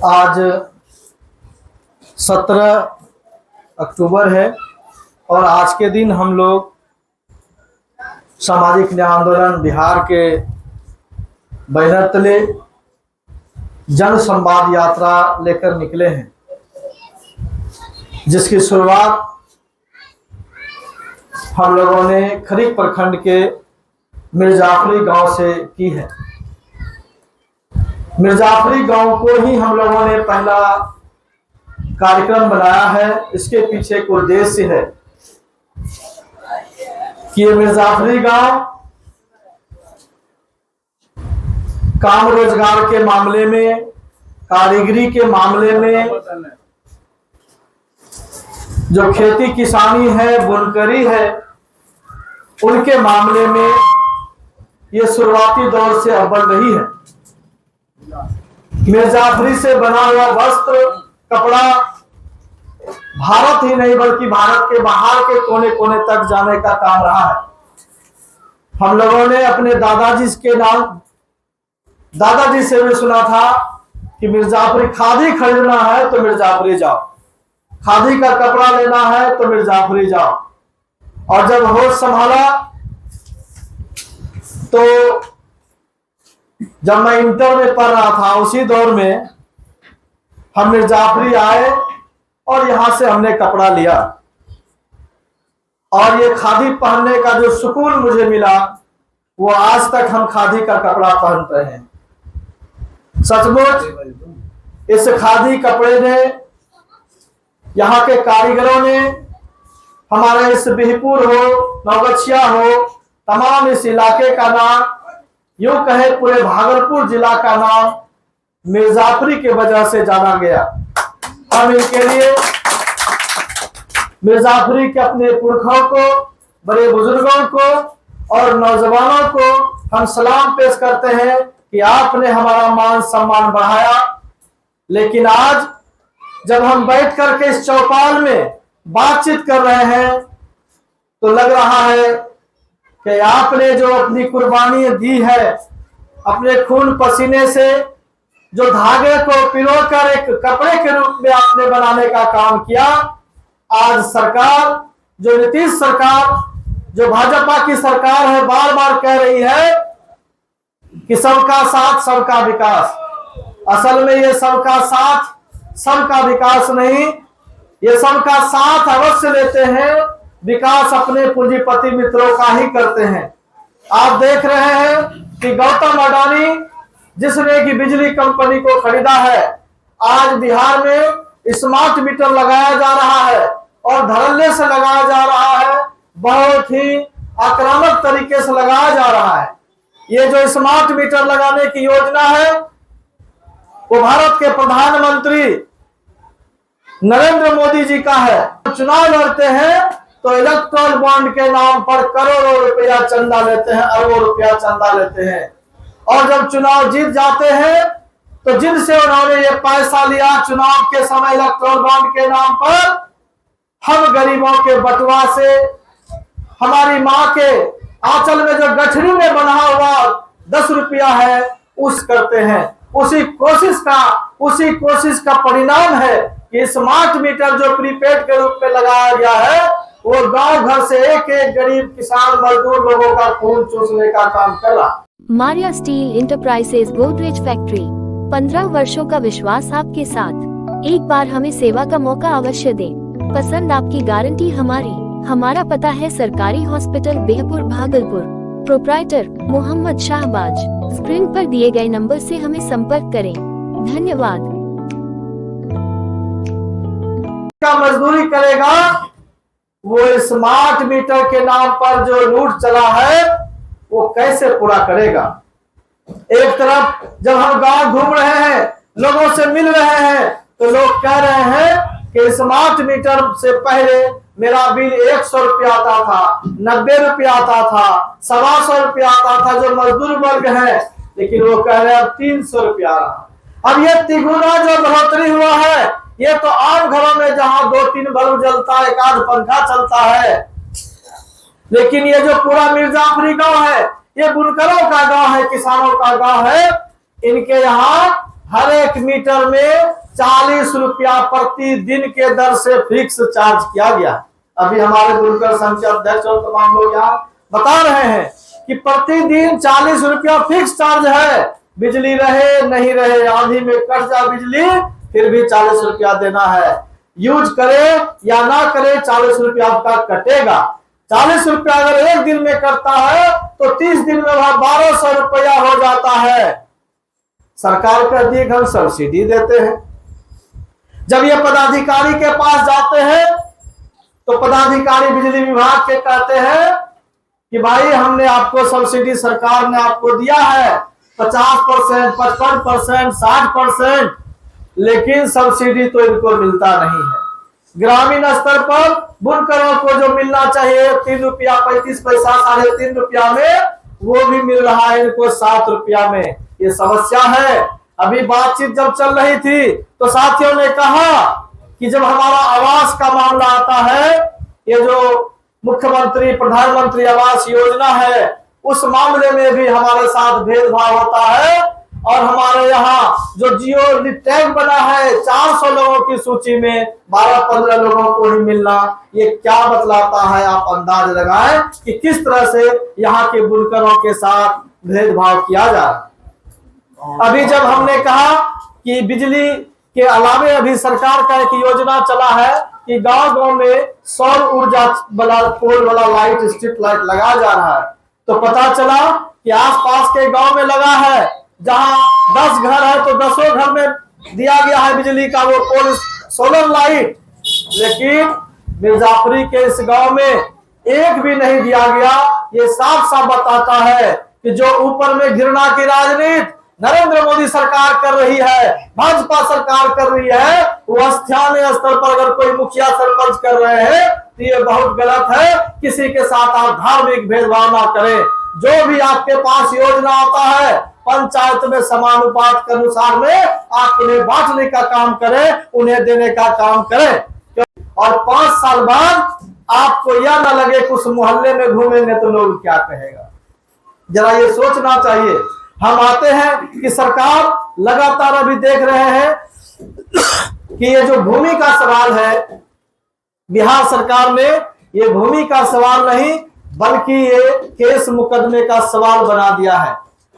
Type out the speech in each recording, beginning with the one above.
आज 17 अक्टूबर है और आज के दिन हम लोग सामाजिक न्याय आंदोलन बिहार के बैनर तले जन संवाद यात्रा लेकर निकले हैं, जिसकी शुरुआत हम लोगों ने खरीक प्रखंड के मिर्जाफरी गांव से की है। मिर्जाफरी गांव को ही हम लोगों ने पहला कार्यक्रम बनाया है। इसके पीछे एक उद्देश्य है कि ये मिर्जाफरी गांव काम रोजगार के मामले में, कारीगरी के मामले में, जो खेती किसानी है, बुनकरी है, उनके मामले में ये शुरुआती दौर से अव्वल रही है। मिर्जाफरी से बना हुआ वस्त्र, कपड़ा भारत ही नहीं बल्कि भारत के बाहर के कोने कोने तक जाने का काम रहा है। हम लोगों ने अपने दादाजी से भी सुना था कि मिर्जाफरी खादी खरीदना है तो मिर्जाफरी जाओ, खादी का कपड़ा लेना है तो मिर्जाफरी जाओ। और जब होश संभाला तो जब मैं इंटर में पढ़ रहा था, उसी दौर में हम मिर्जाफरी आए और यहां से हमने कपड़ा लिया और ये खादी पहनने का जो सुकून मुझे मिला वो आज तक हम खादी का कपड़ा पहन रहे हैं। सचमुच इस खादी कपड़े ने, यहाँ के कारीगरों ने हमारे इस बिहपुर हो, नौगछिया हो, तमाम इस इलाके का नाम, यूं कहे पूरे भागलपुर जिला का नाम मिर्जाफरी के वजह से जाना गया। हम इनके लिए मिर्जाफरी के अपने पुरखों को, बड़े बुजुर्गों को और नौजवानों को हम सलाम पेश करते हैं कि आपने हमारा मान सम्मान बढ़ाया। लेकिन आज जब हम बैठ करके इस चौपाल में बातचीत कर रहे हैं तो लग रहा है कि आपने जो अपनी कुर्बानी दी है, अपने खून पसीने से जो धागे को पिरोकर एक कपड़े के रूप में आपने बनाने का काम किया, आज सरकार, जो नीतीश सरकार, जो भाजपा की सरकार है, बार बार कह रही है कि सबका साथ सबका विकास। असल में ये सबका साथ सबका विकास नहीं, ये सबका साथ अवश्य लेते हैं, विकास अपने पूंजीपति मित्रों का ही करते हैं। आप देख रहे हैं कि गौतम अडानी जिसने की बिजली कंपनी को खरीदा है, आज बिहार में स्मार्ट मीटर लगाया जा रहा है और धड़ल्ले से लगाया जा रहा है, बहुत ही आक्रामक तरीके से लगाया जा रहा है। ये जो स्मार्ट मीटर लगाने की योजना है वो भारत के प्रधानमंत्री नरेंद्र मोदी जी का है। चुनाव लड़ते हैं तो इलेक्ट्रल बॉन्ड के नाम पर करोड़ों रुपया चंदा लेते हैं, अरबों रुपया चंदा लेते हैं, और जब चुनाव जीत जाते हैं तो जिनसे उन्होंने ये पैसा लिया चुनाव के समय इलेक्ट्रल बॉन्ड के नाम पर, हम गरीबों के बटुआ से, हमारी माँ के आंचल में जो गठरी में बना हुआ 10 रुपया है उस करते हैं। उसी कोशिश का परिणाम है कि स्मार्ट मीटर जो प्रीपेड के रूप में लगाया गया है वो गांव घर से एक एक गरीब किसान मजदूर लोगों का खून चूसने का काम कर रहा। Maria steel enterprises Godrej factory, 15 वर्षों का विश्वास आपके साथ। एक बार हमें सेवा का मौका अवश्य दें। पसंद आपकी गारंटी हमारी। हमारा पता है सरकारी hospital Bihpur Bhagalpur. Proprietor Mohammad Shahbaz. Screen पर दिए गए नंबर से हमें संपर्क करें। धन्यवाद। क्या मजदूरी करेगा वो स्मार्ट मीटर के नाम पर जो लूट चला है वो कैसे पूरा करेगा? एक तरफ जब हम गांव घूम रहे हैं, लोगों से मिल रहे हैं, तो लोग कह रहे हैं कि स्मार्ट मीटर से पहले मेरा बिल 100 रुपया आता था, 90 रुपया आता था, 125 रुपया आता था जो मजदूर वर्ग है, लेकिन वो कह रहे हैं अब 300 रुपया आ रहा। अब ये तिगुना जो बढ़ोतरी हुआ है, ये तो आम घरों में जहां 2-3 बल्ब जलता है, एक आध पंखा चलता है, लेकिन ये जो पूरा मिर्जाफरी गांव है ये बुनकरों का गांव है, किसानों का गांव है। इनके यहाँ हर एक मीटर में 40 रुपया प्रतिदिन के दर से फिक्स चार्ज किया गया। अभी हमारे बुनकर संघ के अध्यक्ष और तमाम लोग यहाँ बता रहे हैं कि प्रतिदिन 40 रुपया फिक्स चार्ज है। बिजली रहे नहीं रहे, आंधी में कट जाए बिजली, फिर भी 40 रुपया देना है। यूज करे या ना करे 40 रुपया आपका कटेगा। 40 रुपया अगर एक दिन में करता है तो 30 दिन में वह 1200 रुपया हो जाता है। सरकार कहती है कि हम सब्सिडी देते हैं। जब ये पदाधिकारी के पास जाते हैं तो पदाधिकारी बिजली विभाग के कहते हैं कि भाई हमने आपको सब्सिडी सरकार ने आपको दिया है 50%, 55%, 60%, लेकिन सब्सिडी तो इनको मिलता नहीं है। ग्रामीण स्तर पर बुनकरों को जो मिलना चाहिए 3 रुपया 35 पैसा, 3.5 रुपया में, वो भी मिल रहा है इनको 7 रुपया में। ये समस्या है। अभी बातचीत जब चल रही थी तो साथियों ने कहा कि जब हमारा आवास का मामला आता है, ये जो मुख्यमंत्री प्रधानमंत्री आवास योजना है, उस मामले में भी हमारे साथ भेदभाव होता है। और हमारे यहाँ जो जियो टैग बना है 400 लोगों की सूची में 12-15 लोगों को ही मिलना, ये क्या बतलाता है? आप अंदाज लगाएं कि किस तरह से यहाँ के बुनकरों के साथ भेदभाव किया जा रहा है। अभी जब हमने कहा कि बिजली के अलावे अभी सरकार का एक योजना चला है कि गांव-गांव में सौर ऊर्जा वाला पोल वाला लाइट, स्ट्रीट लाइट लगाया जा रहा है, तो पता चला कि आसपास के गांव में लगा है। जहां 10 घर है तो 10 घर में दिया गया है बिजली का वो पोल, सोलर लाइट, लेकिन मिर्जापुरी के इस गांव में एक भी नहीं दिया गया। ये साफ साफ बताता है कि जो ऊपर में घृणा की राजनीति नरेंद्र मोदी सरकार कर रही है, भाजपा सरकार कर रही है, वो स्थानीय स्तर पर अगर कोई मुखिया सरपंच कर रहे हैं तो ये बहुत गलत है। किसी के साथ आप धार्मिक भेदभाव ना करें। जो भी आपके पास योजना आता है पंचायत में समानुपात के अनुसार में आप उन्हें बांटने का काम करें, उन्हें देने का काम करें। और 5 साल बाद आपको यह ना लगे कि उस मोहल्ले में घूमेंगे तो लोग क्या कहेगा। जरा ये सोचना चाहिए। हम आते हैं कि सरकार लगातार अभी देख रहे हैं कि ये जो भूमि का सवाल है, बिहार सरकार ने ये भूमि का सवाल नहीं बल्कि ये केस मुकदमे का सवाल बना दिया है।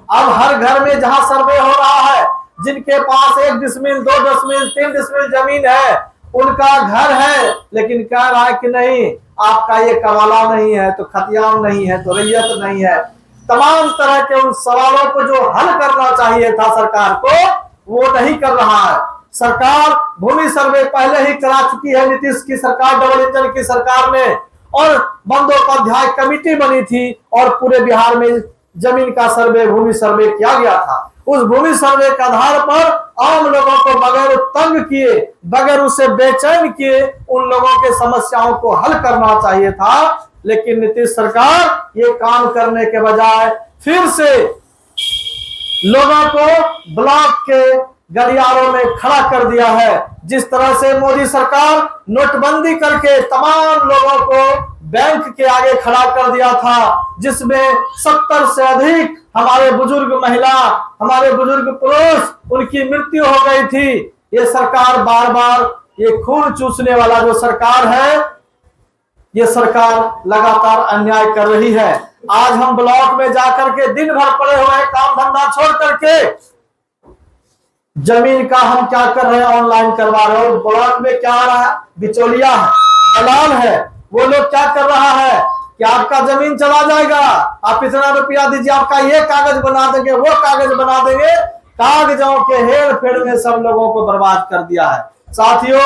अब हर घर में जहां सर्वे हो रहा है, जिनके पास 1 डिसमिल, 2 डिसमिल, 3 डिसमिल जमीन है, उनका घर है, लेकिन कह रहा है कि नहीं आपका ये कवाला नहीं है, तो खतियान नहीं है, तो रैयत नहीं है। तमाम तरह के उन सवालों को जो हल करना चाहिए था सरकार को, वो नहीं कर रहा है। सरकार भूमि सर्वे पहले ही करा चुकी है, नीतीश की सरकार, डबल इंजन की सरकार में, और बंदोपाध्याय कमेटी बनी थी और पूरे बिहार में जमीन का सर्वे, भूमि सर्वे किया गया था। उस भूमि सर्वे के आधार पर आम लोगों को बगैर तंग किए, बगैर उसे बेचैन किए, उन लोगों के समस्याओं को हल करना चाहिए था। लेकिन नीतीश सरकार ये काम करने के बजाय फिर से लोगों को ब्लॉक के गलियारों में खड़ा कर दिया है। जिस तरह से मोदी सरकार नोटबंदी करके तमाम लोगों को बैंक के आगे खड़ा कर दिया था, जिसमें 70 से अधिक हमारे बुजुर्ग महिला, हमारे बुजुर्ग पुरुष, उनकी मृत्यु हो गई थी। ये सरकार बार बार ये खून चूसने वाला जो सरकार है, ये सरकार लगातार अन्याय कर रही है। आज हम ब्लॉक में जाकर के दिन भर पड़े हुए काम धंधा छोड़ करके जमीन का हम क्या कर रहे हैं, ऑनलाइन करवा रहे हो। ब्लॉक में क्या आ रहा है, बिचौलिया है, दलाल है, वो लोग क्या कर रहा है कि आपका जमीन चला जाएगा, आप इतना रुपया दीजिए, आपका ये कागज बना देंगे, वो कागज बना देंगे। कागजों के हेर फेर में सब लोगों को बर्बाद कर दिया है। साथियों,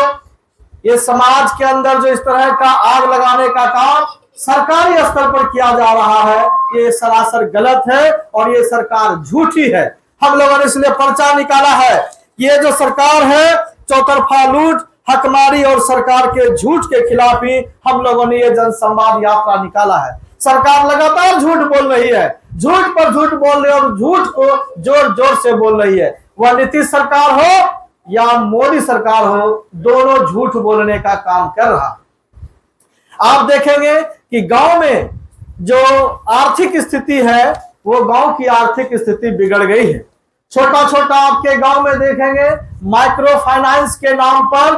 ये समाज के अंदर जो इस तरह का आग लगाने का काम सरकारी स्तर पर किया जा रहा है, ये सरासर गलत है और ये सरकार झूठी है। हम लोगों ने इसलिए पर्चा निकाला है। ये जो सरकार है, चौतरफा लूट, हकमारी और सरकार के झूठ के खिलाफ ही हम लोगों ने ये जनसंवाद यात्रा निकाला है। सरकार लगातार झूठ बोल रही है, झूठ पर झूठ बोल रही है और झूठ को जोर जोर से बोल रही है। वह नीतीश सरकार हो या मोदी सरकार हो, दोनों झूठ बोलने का काम कर रहा। आप देखेंगे कि गांव में जो आर्थिक स्थिति है, वो गांव की आर्थिक स्थिति बिगड़ गई है। छोटा छोटा आपके गांव में देखेंगे माइक्रो फाइनेंस के नाम पर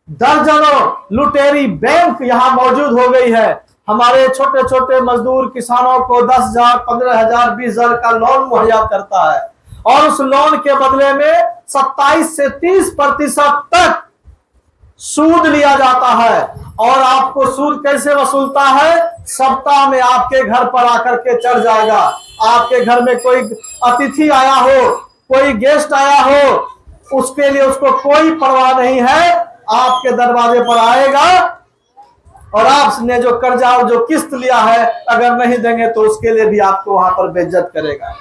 दर्जनों लुटेरी बैंक यहां मौजूद हो गई है। हमारे छोटे छोटे मजदूर किसानों को 10,000, 15,000, 20,000 का लोन मुहैया करता है और उस लोन के बदले में 27 से 30% तक सूद लिया जाता है। और आपको सूद कैसे वसूलता है? सप्ताह में आपके घर पर आकर के चढ़ जाएगा। आपके घर में कोई अतिथि आया हो, कोई गेस्ट आया हो, उसके लिए उसको कोई परवाह नहीं है, आपके दरवाजे पर आएगा और आपने जो कर्जा और जो किस्त लिया है अगर नहीं देंगे तो उसके लिए भी आपको वहां पर बेइज्जत करेगा।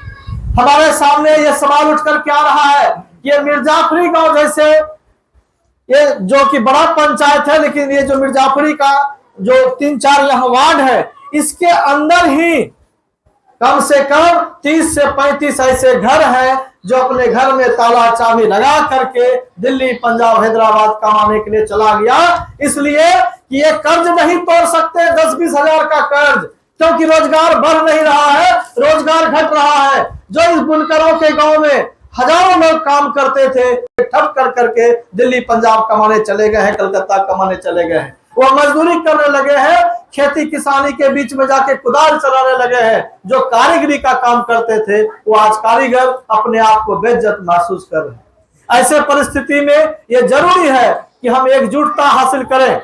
हमारे सामने ये सवाल उठकर क्या रहा है, ये मिर्जापुरी गांव जैसे ये जो कि बड़ा पंचायत है, लेकिन ये जो मिर्जापुरी का जो 3-4 यहाँ वार्ड है, इसके अंदर ही कम से कम 30 से 35 ऐसे घर हैं जो अपने घर में ताला चाबी लगा करके दिल्ली, पंजाब, हैदराबाद कमाने के लिए चला गया, इसलिए कि ये कर्ज नहीं तोड़ सकते 10-20 हजार का कर्ज, क्योंकि रोजगार बढ़ नहीं रहा है, रोजगार घट रहा है। जो इस बुनकरों के गांव में हजारों लोग काम करते थे, ठप कर करके दिल्ली, पंजाब कमाने चले गए हैं, कलकत्ता कमाने चले गए हैं, वो मजदूरी करने लगे हैं, खेती किसानी के बीच में जाके कुदाल चलाने लगे हैं। जो कारीगरी का काम करते थे वो आज कारीगर अपने आप को बेइज्जत महसूस कर रहे हैं। ऐसे परिस्थिति में ये जरूरी है कि हम एकजुटता हासिल करें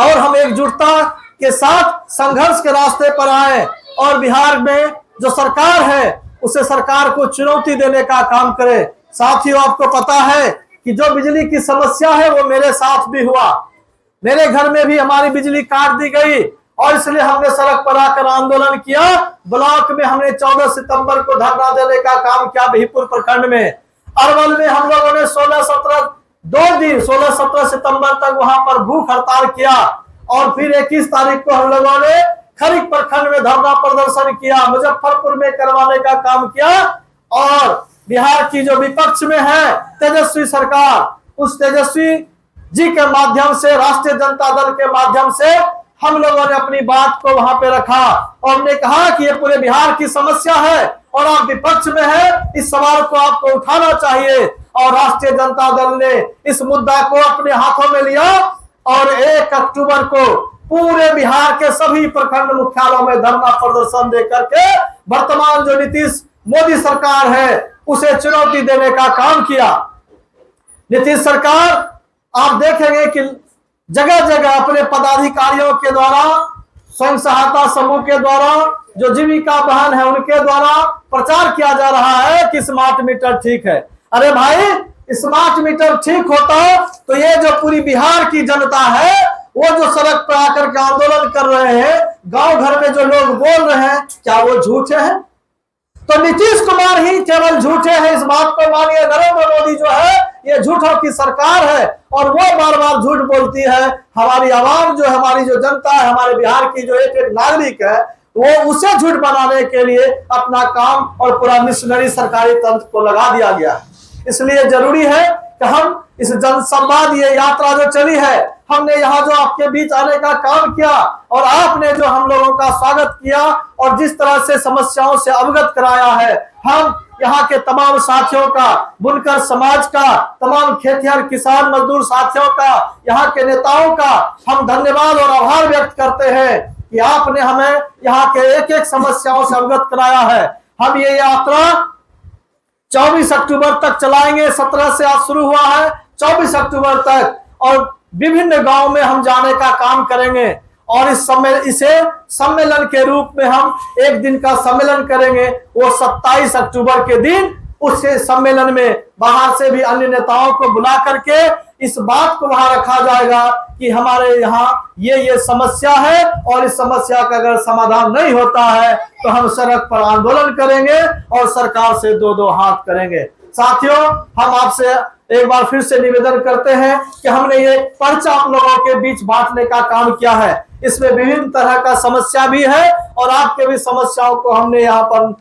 और हम एकजुटता के साथ संघर्ष के रास्ते पर आए और बिहार में जो सरकार है उसे सरकार को चुनौती देने का काम करें। साथियों, आपको पता है कि जो बिजली की समस्या है वो मेरे साथ भी हुआ, मेरे घर में भी हमारी बिजली काट दी गई और इसलिए हमने सड़क पर आकर आंदोलन किया। ब्लॉक में हमने 14 सितंबर को धरना देने का काम किया, बिहिपुर प्रखंड में। अरवल में हम लोगों ने 16-17 सितंबर तक वहां पर भूख हड़ताल किया और फिर 21 तारीख को हम लोगों ने खरीक प्रखंड में धरना प्रदर्शन किया, मुजफ्फरपुर में करवाने का काम किया। और बिहार की जो विपक्ष में है तेजस्वी सरकार, उस तेजस्वी जी के माध्यम से, राष्ट्रीय जनता दल के माध्यम से हम लोगों ने अपनी बात को वहां पे रखा और हमने कहा कि ये पूरे बिहार की समस्या है और आप विपक्ष में है, इस सवाल को आपको उठाना चाहिए। और राष्ट्रीय जनता दल ने इस मुद्दा को अपने हाथों में लिया और 1 अक्टूबर को पूरे बिहार के सभी प्रखंड मुख्यालयों में धरना प्रदर्शन दे करके वर्तमान जो नीतीश मोदी सरकार है उसे चुनौती देने का काम किया। नीतीश सरकार आप देखेंगे कि जगह जगह अपने पदाधिकारियों के द्वारा, स्वयं सहायता समूह के द्वारा, जो जीविका बहन है उनके द्वारा प्रचार किया जा रहा है कि स्मार्ट मीटर ठीक है। अरे भाई, स्मार्ट मीटर ठीक होता तो ये जो पूरी बिहार की जनता है वो जो सड़क पर आकर के आंदोलन कर रहे हैं, गांव घर में जो लोग बोल रहे हैं, क्या वो झूठे हैं? तो नीतीश कुमार ही केवल झूठे हैं, इस बात को मानिए। नरेंद्र मोदी जो है ये झूठों की सरकार है और वो बार बार झूठ बोलती है। हमारी आवाम जो, हमारी जो जनता है, हमारे बिहार की जो एक नागरिक है, वो उसे झूठ बनाने के लिए अपना काम और पूरा मिशनरी सरकारी तंत्र को लगा दिया गया है। इसलिए जरूरी है कि हम इस जनसंवाद, ये यात्रा जो चली है, हमने यहाँ जो आपके बीच आने का काम किया और आपने जो हम लोगों का स्वागत किया और जिस तरह से समस्याओं से अवगत कराया है, हम यहाँ के तमाम साथियों का, बुनकर समाज का, तमाम खेतिहर किसान मजदूर साथियों का, यहाँ के नेताओं का हम धन्यवाद और आभार व्यक्त करते हैं कि आपने हमें यहाँ के एक एक समस्याओं से अवगत कराया है। हम ये यात्रा 24 अक्टूबर तक चलाएंगे। 17 से आज शुरू हुआ है, 24 अक्टूबर तक, और विभिन्न गांव में हम जाने का काम करेंगे और इसे सम्मेलन के रूप में हम एक दिन का सम्मेलन करेंगे। वो 27 अक्टूबर के दिन उस सम्मेलन में बाहर से भी अन्य नेताओं को बुला करके इस बात को वहां रखा जाएगा कि हमारे यहाँ ये समस्या है और इस समस्या का अगर समाधान नहीं होता है तो हम सड़क पर आंदोलन करेंगे और सरकार से 2-2 हाथ करेंगे। साथियों, हम आपसे एक बार फिर से निवेदन करते हैं कि हमने ये पर्चा आप लोगों के बीच बांटने का काम किया है। इसमें विभिन्न तरह का समस्या भी है और आपके भी समस्याओं को हमने यहाँ पर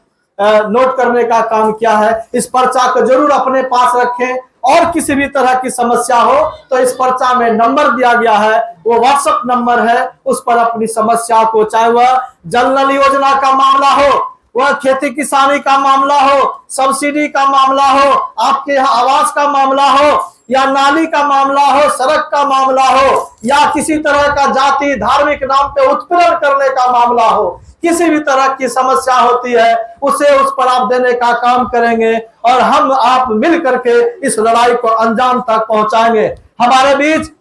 नोट करने का काम किया है। इस पर्चा को जरूर अपने पास रखें और किसी भी तरह की समस्या हो तो इस पर्चा में नंबर दिया गया है, वो व्हाट्सएप नंबर है, उस पर अपनी समस्या को, चाहे वह जल नल योजना का मामला हो, वह खेती किसानी का मामला हो, सब्सिडी का मामला हो, आपके यहाँ आवास का मामला हो, या नाली का मामला हो, सड़क का मामला हो, या किसी तरह का जाति धार्मिक नाम पे उत्पीड़न करने का मामला हो, किसी भी तरह की समस्या होती है उसे उस पर आप देने का काम करेंगे और हम आप मिल करके इस लड़ाई को अंजाम तक पहुंचाएंगे। हमारे बीच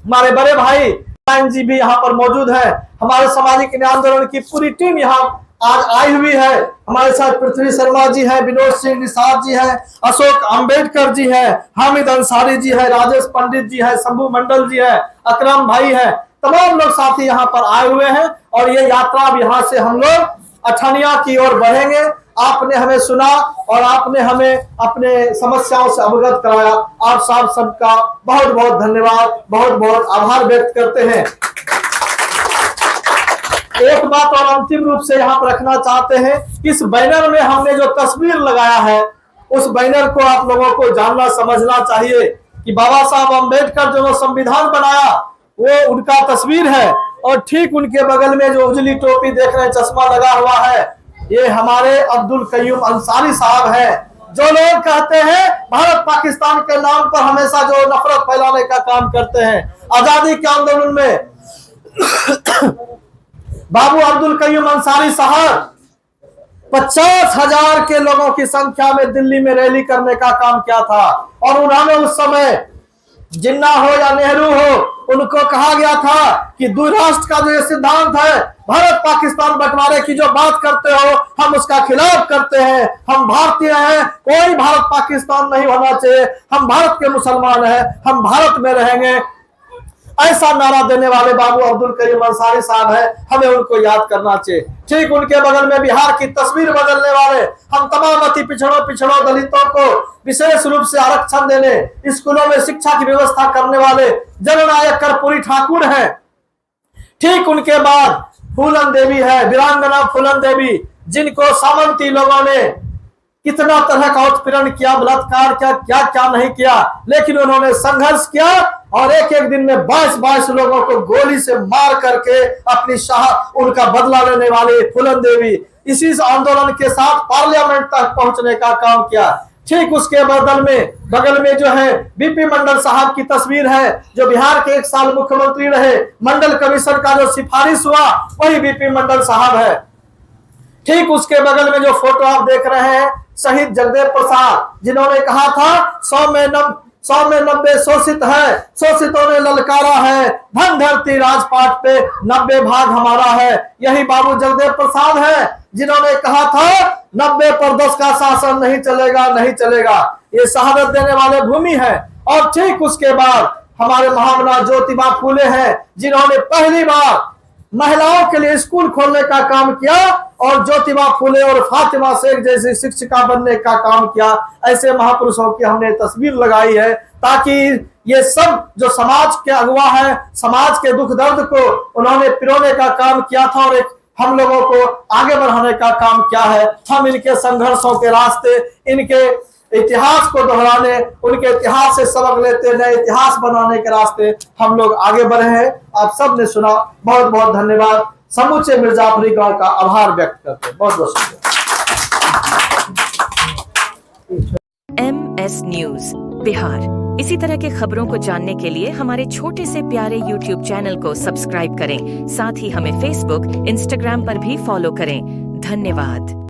हमारे बड़े भाई जी भी यहाँ पर मौजूद है। हमारे सामाजिक न्याय आंदोलन की पूरी टीम यहाँ आज आई हुई है। हमारे साथ पृथ्वी शर्मा जी है, विनोद सिंह निषाद जी है, अशोक अंबेडकर जी है, हामिद अंसारी जी है, राजेश पंडित जी है, शंभू मंडल जी है, अकरम भाई है, तमाम लोग साथी यहाँ पर आए हुए हैं और ये यात्रा अब यहाँ से हम लोग अठनिया की ओर बढ़ेंगे। आपने हमें सुना और आपने हमें अपने समस्याओं से अवगत कराया। आप सबका बहुत बहुत धन्यवाद, बहुत बहुत आभार व्यक्त करते हैं। एक बात और अंतिम रूप से यहाँ पर रखना चाहते हैं, इस बैनर में हमने जो तस्वीर लगाया है उस बैनर को आप लोगों को जानना समझना चाहिए कि बाबा साहब अम्बेडकर जो संविधान बनाया वो उनका तस्वीर है और ठीक उनके बगल में जो उजली टोपी देख रहे हैं, चश्मा लगा हुआ है, ये हमारे अब्दुल कयूम अंसारी साहब है। जो लोग कहते हैं भारत पाकिस्तान के नाम पर हमेशा जो नफरत फैलाने का काम करते हैं, आजादी के आंदोलन में बाबू अब्दुल कयूम अंसारी साहब 50,000 के लोगों की संख्या में दिल्ली में रैली करने का काम किया था और उन्होंने उस समय जिन्ना हो या नेहरू हो उनको कहा गया था कि द्विराष्ट्र का जो सिद्धांत है, भारत पाकिस्तान बंटवारे की जो बात करते हो हम उसका खिलाफ करते हैं, हम भारतीय हैं, कोई भारत पाकिस्तान नहीं होना चाहिए, हम भारत के मुसलमान हैं, हम भारत में रहेंगे, ऐसा नारा देने वाले बाबू अब्दुल कयूम अंसारी साहब है। हमें उनको याद करना चाहिए। ठीक उनके बगल में बिहार की तस्वीर बदलने वाले हम तमाम अति पिछड़ों दलितों को विशेष रूप से आरक्षण देने, स्कूलों में शिक्षा की व्यवस्था करने वाले जननायक कर्पूरी ठाकुर हैं। ठीक उनके बाद फूलन देवी है, वीरांगना फूलन देवी, जिनको सामंती लोगों ने कितना तरह का उत्पीड़न किया, बलात्कार किया, क्या क्या नहीं किया, लेकिन उन्होंने संघर्ष किया और एक एक दिन में 22 लोगों को गोली से मार करके अपनी उनका बदला लेने वाली फूलन देवी इसी आंदोलन के साथ पार्लियामेंट तक पहुंचने का काम किया। ठीक उसके बगल में जो है बीपी मंडल साहब की तस्वीर है, जो बिहार के 1 साल मुख्यमंत्री रहे। मंडल कमीशन का जो सिफारिश हुआ वही बीपी मंडल साहब है। ठीक उसके बगल में जो फोटो आप देख रहे हैं, शहीद जगदेव प्रसाद, जिन्होंने कहा था 100 में 90 शोषित है, शोषितों ने ललकारा है, धन धरती राजपाट पे 90 भाग हमारा है। यही बाबू जगदेव प्रसाद है जिन्होंने कहा था 90 पर 10 का शासन नहीं चलेगा, नहीं चलेगा। ये शहादत देने वाले भूमि है। और ठीक उसके बाद हमारे महामना ज्योतिबा फूले हैं, जिन्होंने पहली बार महिलाओं के लिए स्कूल खोलने का काम किया और ज्योतिबा फूले और फातिमा शेख जैसी शिक्षिका बनने का काम किया। ऐसे महापुरुषों की हमने तस्वीर लगाई है ताकि ये सब जो समाज के अगुवा है, समाज के दुख दर्द को उन्होंने पिरोने का काम किया था और एक हम लोगों को आगे बढ़ाने का काम किया है। हम इनके संघर्षों के रास्ते, इनके इतिहास को दोहराने, उनके इतिहास से सबक लेते, नए इतिहास बनाने के रास्ते हम लोग आगे बढ़े हैं। आप सब ने सुना, बहुत बहुत धन्यवाद। समूचे मिर्जापुरी गांव का आभार व्यक्त करते हैं। बहुत बहुत शुक्रिया। MS न्यूज बिहार, इसी तरह के खबरों को जानने के लिए हमारे छोटे से प्यारे YouTube चैनल को सब्सक्राइब करें। साथ ही हमें Facebook, Instagram पर भी फॉलो करें। धन्यवाद।